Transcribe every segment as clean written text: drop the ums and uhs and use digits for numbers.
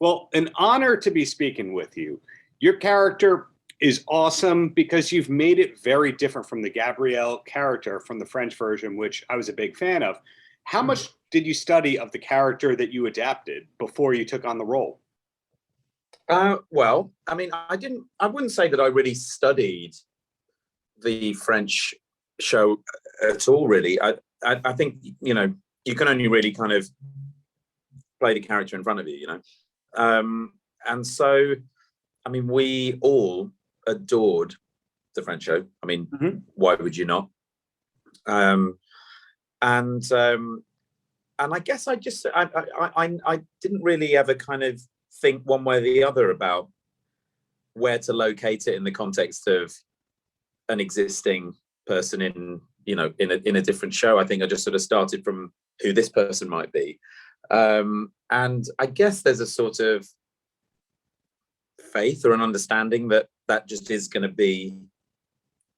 Well, an honor to be speaking with you. Your character is awesome because you've made it very different from the Gabrielle character from the French version, which I was a big fan of. How much did you study of the character that you adapted before you took on the role? Well, I mean, I wouldn't say that I really studied the French show at all, really. I think, you know, you can only really kind of play the character in front of you, you know. And so, I mean, we all adored the French show. I mean, why would you not? And I guess I didn't really ever kind of think one way or the other about where to locate it in the context of an existing person in, you know, in a different show. I think I just sort of started from who this person might be. And I guess there's a sort of faith or an understanding that that just is going to be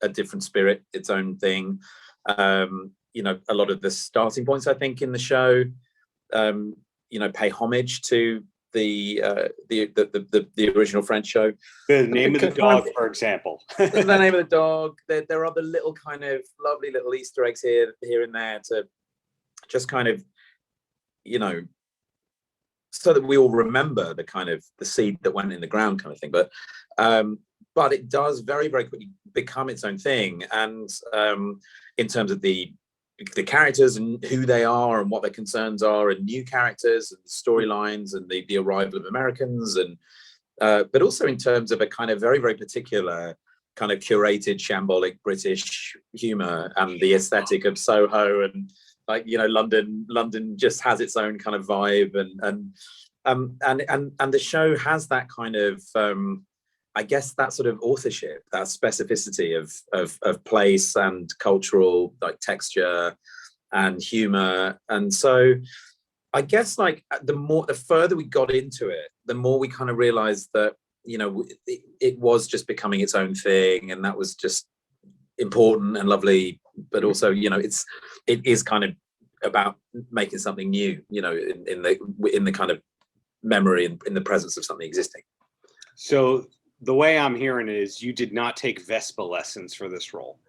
a different spirit, its own thing. You know, a lot of the starting points, I think, in the show, you know, pay homage to the original French show. The name of the dog, for example. The name of the dog. There are the little kind of lovely little Easter eggs here and there to just kind of, you know, so that we all remember the kind of the seed that went in the ground kind of thing. But it does very, very quickly become its own thing. And in terms of the characters and who they are and what their concerns are, and new characters and storylines and the arrival of Americans, and but also in terms of a kind of very, very particular kind of curated shambolic British humor and the aesthetic of Soho, and like, you know, London just has its own kind of vibe, and the show has that kind of I guess that sort of authorship, that specificity of place and cultural like texture and humor. And so I guess like the further we got into it, the more we kind of realized that, you know, it was just becoming its own thing, and that was just important and lovely. But also, you know, it is kind of about making something new, you know, in the kind of memory and in the presence of something existing. So the way I'm hearing it is you did not take Vespa lessons for this role.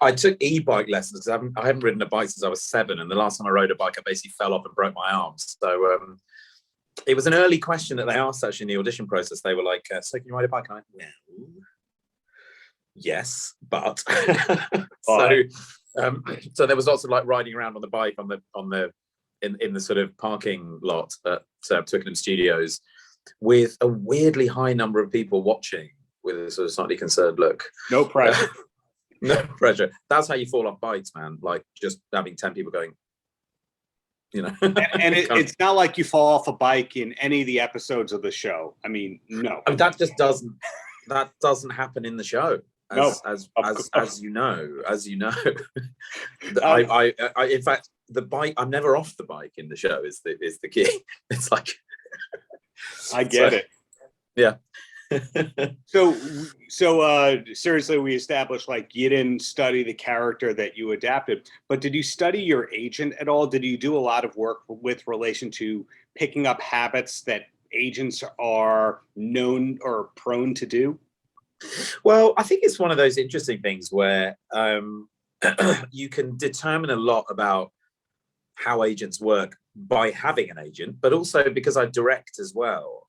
I took e-bike lessons. I haven't ridden a bike since I was 7, and the last time I rode a bike, I basically fell off and broke my arms. So it was an early question that they asked actually in the audition process. They were like, "So can you ride a bike?" I went, "Well, yes, but." So there was lots of like riding around on the bike in the sort of parking lot at Twickenham Studios, with a weirdly high number of people watching with a sort of slightly concerned look. No pressure. No pressure. That's how you fall off bikes, man. Like just having 10 people going, you know. And it's not like you fall off a bike in any of the episodes of the show. I mean, no. I mean, that doesn't happen in the show. As you know. I in fact, the bike, I'm never off the bike in the show is the key. It's like I get it. Yeah. So seriously, we established like you didn't study the character that you adapted, but did you study your agent at all? Did you do a lot of work with relation to picking up habits that agents are known or prone to do? Well, I think it's one of those interesting things where you can determine a lot about how agents work by having an agent, but also because I direct as well.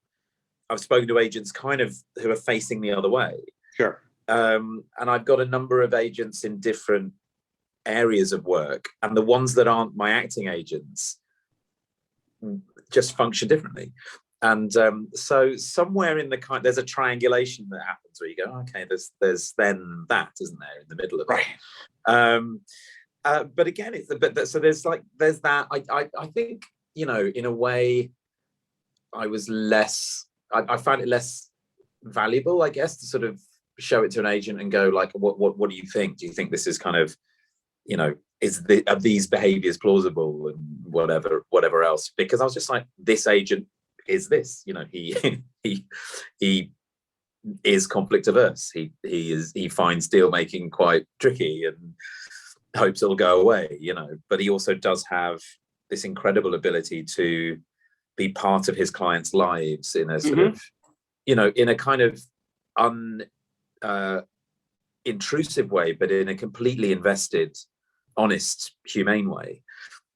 I've spoken to agents kind of who are facing the other way. Sure. And I've got a number of agents in different areas of work, and the ones that aren't my acting agents just function differently. And so somewhere in the there's a triangulation that happens where you go, okay, there's then that, isn't there, in the middle of it? Right. But again, so there's that. I think, you know, in a way, I found it less valuable, I guess, to sort of show it to an agent and go like, what do you think? Do you think this is kind of, you know, are these behaviors plausible and whatever else? Because I was just like, this agent is this, you know, he is conflict averse. He finds deal making quite tricky and hopes it'll go away, you know, but he also does have this incredible ability to be part of his clients' lives in a sort of, you know, in a kind of intrusive way, but in a completely invested, honest, humane way.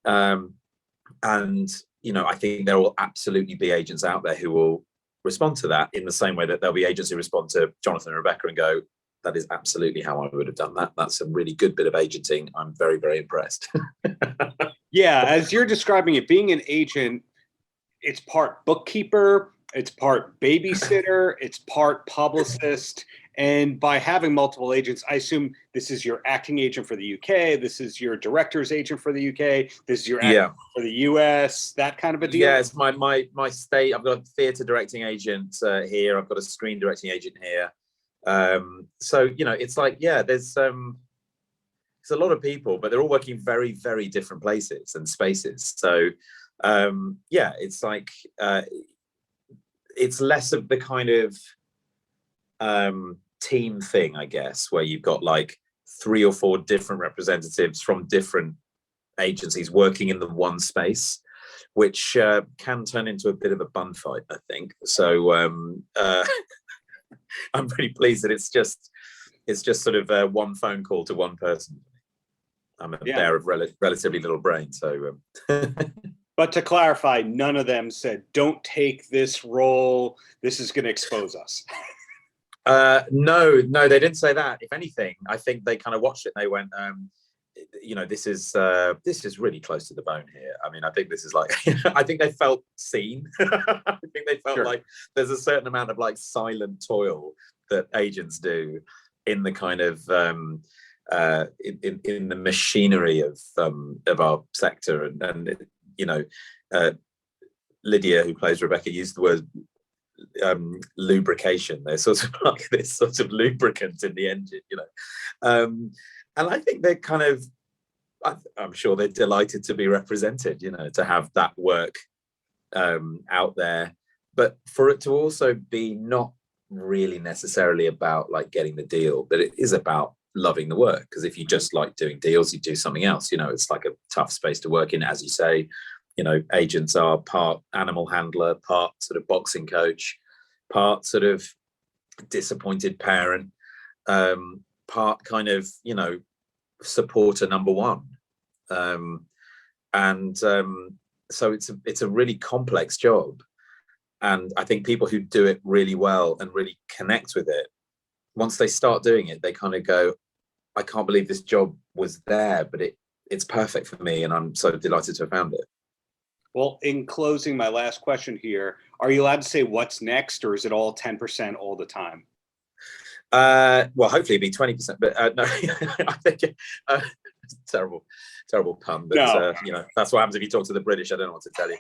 And, you know, I think there will absolutely be agents out there who will respond to that in the same way that there'll be agents who respond to Jonathan and Rebecca and go, that is absolutely how I would have done that. That's a really good bit of agenting. I'm very, very impressed. Yeah, as you're describing it, being an agent, it's part bookkeeper, it's part babysitter, it's part publicist. And by having multiple agents, I assume this is your acting agent for the UK, this is your director's agent for the UK, this is your actor for the US, that kind of a deal? Yeah, it's my state. I've got a theatre directing agent here. I've got a screen directing agent here. So, you know, it's like, yeah, there's a lot of people, but they're all working very, very different places and spaces. So, yeah, it's like, it's less of the kind of team thing, I guess, where you've got like 3 or 4 different representatives from different agencies working in the one space, which can turn into a bit of a bun fight, I think. So I'm pretty pleased that it's just sort of one phone call to one person. I'm a bear of relatively little brain, so. But to clarify, none of them said, "Don't take this role. This is going to expose us." No, they didn't say that. If anything, I think they kind of watched it and they went, you know, this is really close to the bone here. I mean, I think this is like, I think they felt seen. I think they felt like there's a certain amount of like silent toil that agents do in the kind of in the machinery of our sector, and you know, Lydia, who plays Rebecca, used the word lubrication. They're sort of like this sort of lubricant in the engine, you know. And I think they're kind of, I'm sure they're delighted to be represented, you know, to have that work out there, but for it to also be not really necessarily about like getting the deal, but it is about loving the work. Because if you just like doing deals, you do something else, you know. It's like a tough space to work in, as you say. You know, agents are part animal handler, part sort of boxing coach, part sort of disappointed parent, part kind of, you know, supporter number one. So it's a really complex job. And I think people who do it really well and really connect with it, once they start doing it, they kind of go, I can't believe this job was there, but it's perfect for me. And I'm so delighted to have found it. Well, in closing, my last question here, are you allowed to say what's next, or is it all 10% all the time? Well, hopefully it'd be 20%, but no, I think terrible pun, but no. You know, that's what happens if you talk to the British. I don't know what to tell you.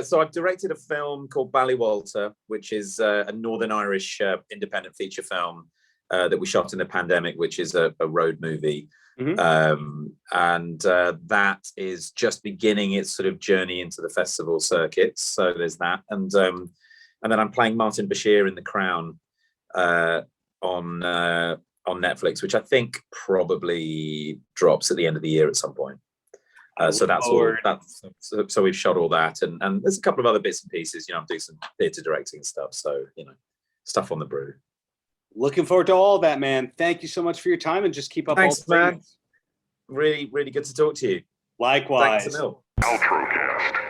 So I've directed a film called Ballywalter, which is a Northern Irish independent feature film that we shot in the pandemic, which is a road movie. And that is just beginning its sort of journey into the festival circuits. So there's that, and then I'm playing Martin Bashir in The Crown on Netflix, which I think probably drops at the end of the year at some point. So that's all. So we've shot all that, and there's a couple of other bits and pieces. You know, I'm doing some theatre directing and stuff. So, you know, stuff on the brew. Looking forward to all of that, man. Thank you so much for your time, and just keep up. Thanks, all the man. Really, really good to talk to you. Likewise. Thanks, Emil. Paltrocast.